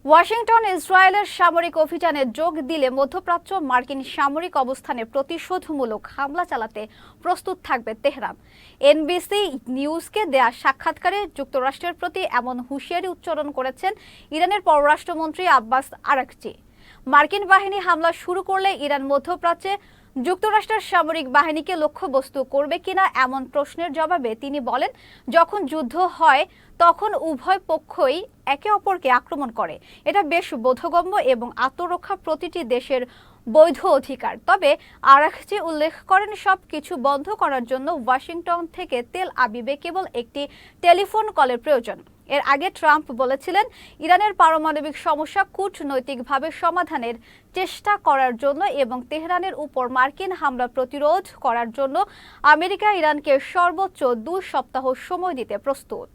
Washington ইসরায়েলের সামরিক অভিযানে যোগ দিলে মধ্যপ্রাচ্য মার্কিন সামরিক অবস্থানে প্রতিশোধমূলক হামলা চালাতে প্রস্তুত থাকবে তেহরান। এনবিসি নিউজকে দেয়া সাক্ষাৎকারে যুক্তরাষ্ট্রের প্রতি এমন হুঁশিয়ারি উচ্চারণ করেছেন ইরানের পররাষ্ট্রমন্ত্রী আব্বাস আরাকচি। মার্কিন বাহিনী হামলা শুরু করলে ইরান মধ্যপ্রাচ্যে যুক্তরাষ্ট্রের সামরিক বাহিনীকে লক্ষ্যবস্তু করবে কিনা এমন প্রশ্নের জবাবে তিনি বলেন, যখন যুদ্ধ হয় তখন উভয় পক্ষই একে অপরকে আক্রমণ করে। এটা বেশ বোধগম্য এবং আত্মরক্ষা প্রতিটি দেশের বৈধ অধিকার। তবে আরাকচি উল্লেখ করেন, সব কিছু বন্ধ করার জন্য ওয়াশিংটন থেকে তেল আবিবে কেবল একটি টেলিফোন কলের প্রয়োজন। এর আগে ট্রাম্প বলেছিলেন, ইরানের পারমাণবিক সমস্যা কূটনৈতিকভাবে সমাধানের চেষ্টা করার জন্য এবং তেহরানের উপর মার্কিন হামলা প্রতিরোধ করার জন্য আমেরিকা ইরানকে সর্বোচ্চ 2 সপ্তাহ সময় দিতে প্রস্তুত।